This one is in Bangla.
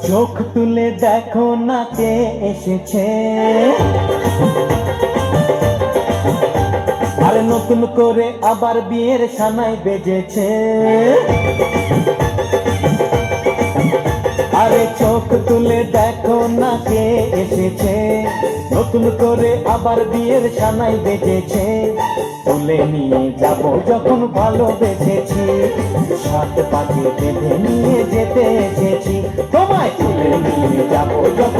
চোখ তুলে দেখো না কে এসেছে, আরে নতুন করে আবার বিয়ের সানাই বেজেছে। আরে চোখ তুলে দেখো না কে এসেছে, নতুন করে আবার বিয়ের সানাই বেজেছে। তুলে নিয়ে যাব যখন ভালোবেসেছি, সাত পাকে বেঁধে নিয়ে যেতে এসেছি। তোমায় তুলে নিয়ে যাব যখন